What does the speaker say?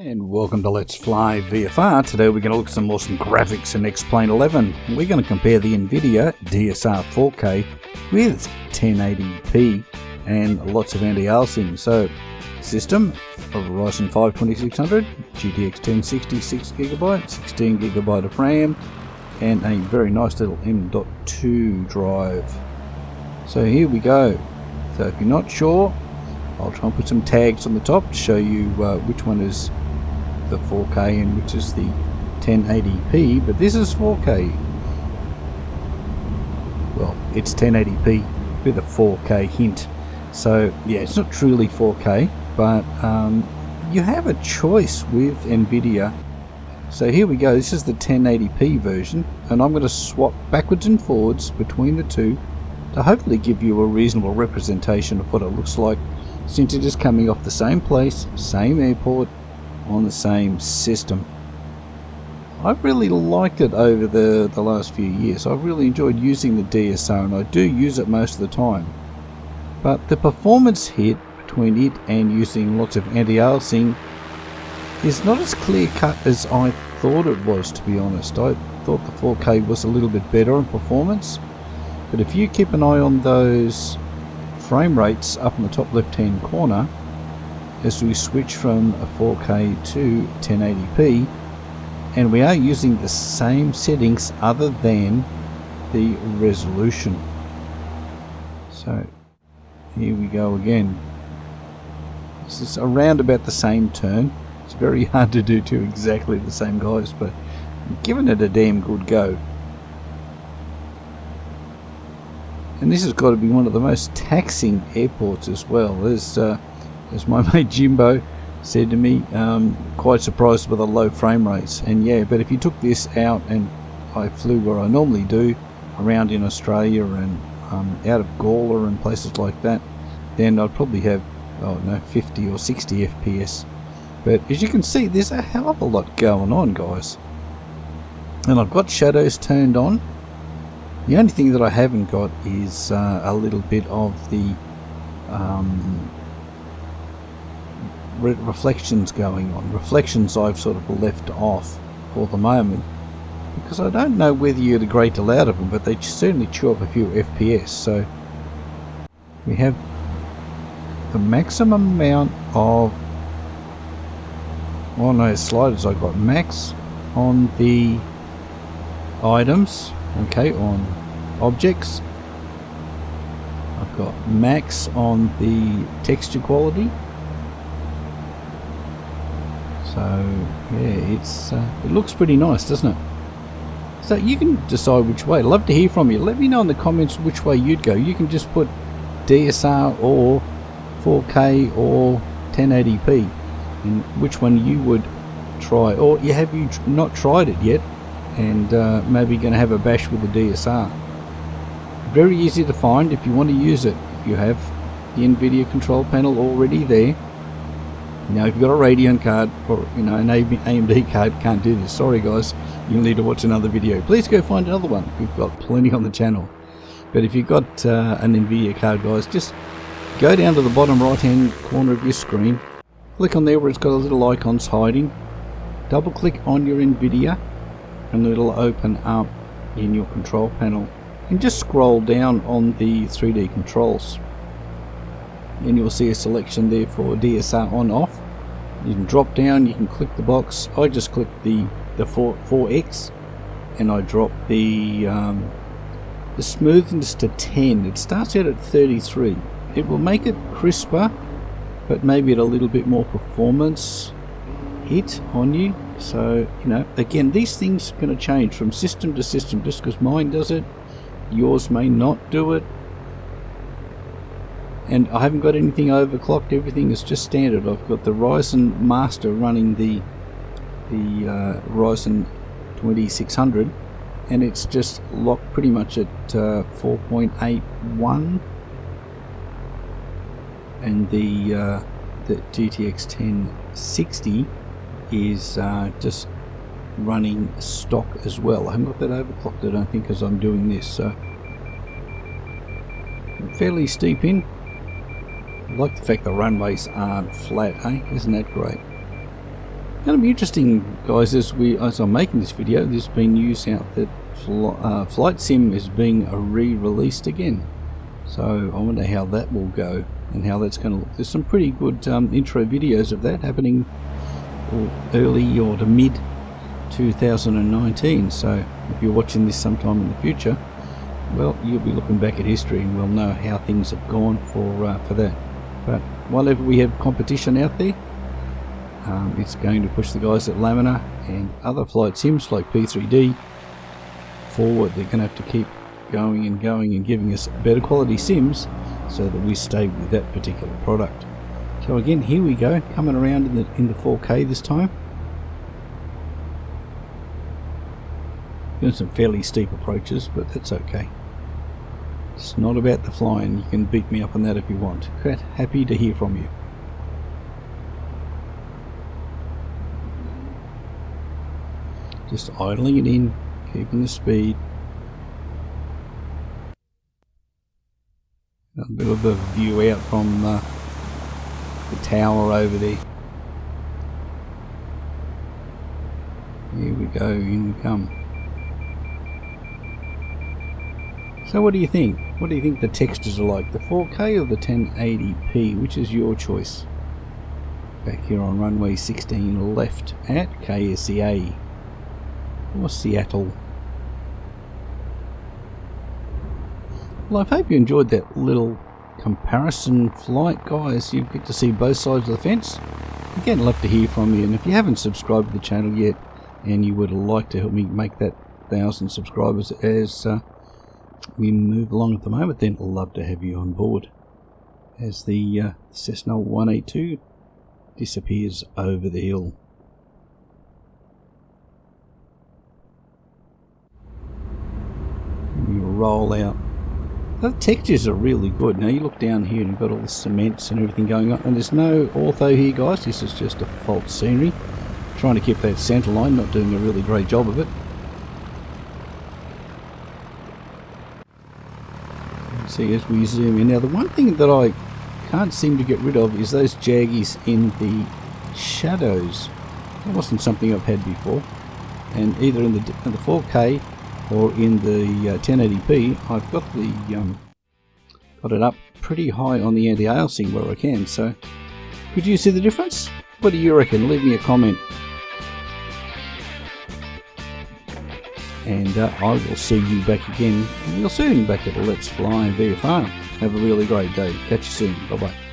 And welcome to Let's Fly VFR. Today we're going to look at some awesome graphics in X-Plane 11. We're going to compare the Nvidia DSR 4K with 1080p and lots of anti-aliasing. So, system of Ryzen 5 2600, GTX 1060 6GB, 16GB of RAM, and a very nice little M.2 drive. So here we go. So if you're not sure, I'll try and put some tags on the top to show you which one is the 4K and which is the 1080p, but this is 4K. Well, it's 1080p with a 4K hint. So yeah, it's not truly 4K, but you have a choice with Nvidia. So here we go, this is the 1080p version, and I'm going to swap backwards and forwards between the two to hopefully give you a reasonable representation of what it looks like, since it is coming off the same place, same airport, on the same system. I've really liked it over the last few years. I've really enjoyed using the DSR, and I do use it most of the time. But the performance hit between it and using lots of anti-aliasing is not as clear cut as I thought it was, to be honest. I thought the 4K was a little bit better in performance, but if you keep an eye on those frame rates up in the top left hand corner as we switch from a 4K to 1080p, and we are using the same settings other than the resolution. So here we go again. This is around about the same turn. It's very hard to do two exactly the same guys, but I'm giving it a damn good go. And this has got to be one of the most taxing airports as well. As my mate Jimbo said to me, quite surprised with the low frame rates. And yeah, but if you took this out and I flew where I normally do, around in Australia and out of Gawler and places like that, then I'd probably have, 50 or 60 FPS. But as you can see, there's a hell of a lot going on, guys. And I've got shadows turned on. The only thing that I haven't got is a little bit of the reflections going on. Reflections I've sort of left off for the moment, because I don't know whether you're the great allowed of them, but they certainly chew up a few FPS. So we have the maximum amount of sliders. I've got max on the items, okay, on objects. I've got max on the texture quality. So yeah, it looks pretty nice, doesn't it? So you can decide which way. I'd love to hear from you. Let me know in the comments which way you'd go. You can just put DSR or 4K or 1080p, and which one you would try, or have you not tried it yet and maybe going to have a bash with the DSR. Very easy to find if you want to use it. If you have the Nvidia control panel already there. Now, if you've got a Radeon card or an AMD card, can't do this. Sorry guys, you'll need to watch another video. Please go find another one. We've got plenty on the channel. But if you've got an Nvidia card, guys, just go down to the bottom right hand corner of your screen, click on there where it's got a little icons hiding, double click on your Nvidia, and it'll open up in your control panel, and just scroll down on the 3D controls. And you'll see a selection there for DSR on off. You can drop down, you can click the box. I just clicked the 4X, and I drop the smoothness to 10. It starts out at 33. It will make it crisper, but maybe at a little bit more performance hit on you. So again, these things are going to change from system to system. Just because mine does it, yours may not do it. And I haven't got anything overclocked. Everything is just standard. I've got the Ryzen Master running the Ryzen 2600, and it's just locked pretty much at 4.81, and the GTX 1060 is just running stock as well. I haven't got that overclocked, I don't think, as I'm doing this. So fairly steep in. I like the fact the runways aren't flat, eh? Isn't that great? Going to be interesting, guys, as I'm making this video. There's been news out that Flight Sim is being re-released again. So I wonder how that will go and how that's going to look. There's some pretty good intro videos of that happening early or to mid 2019. So if you're watching this sometime in the future, well, you'll be looking back at history and we'll know how things have gone for that. But whenever we have competition out there, it's going to push the guys at Lamina and other flight sims like P3D forward. They're going to have to keep going and giving us better quality sims so that we stay with that particular product. So again, here we go, coming around in the 4K this time. Doing some fairly steep approaches, but that's okay. It's not about the flying. You can beat me up on that if you want. Quite happy to hear from you. Just idling it in, keeping the speed. A bit of a view out from the tower over there. Here we go, in we come. So what do you think? What do you think the textures are like? The 4K or the 1080p? Which is your choice? Back here on runway 16 left at KSCA. Or Seattle. Well, I hope you enjoyed that little comparison flight, guys. You get to see both sides of the fence. Again, I'd love to hear from you, and if you haven't subscribed to the channel yet and you would like to help me make that 1,000 subscribers as we move along at the moment, then I'd love to have you on board as the Cessna 182 disappears over the hill. You roll out. The textures are really good. Now you look down here and you've got all the cements and everything going on, and there's no ortho here, guys. This is just default scenery. Trying to keep that center line, not doing a really great job of it. See as we zoom in. Now the one thing that I can't seem to get rid of is those jaggies in the shadows. That wasn't something I've had before, and either in the 4K or in the 1080p, I've got got it up pretty high on the anti-aliasing where I can. So could you see the difference? What do you reckon? Leave me a comment. And I will see you back again real soon back at Let's Fly VFR. Have a really great day. Catch you soon. Bye bye.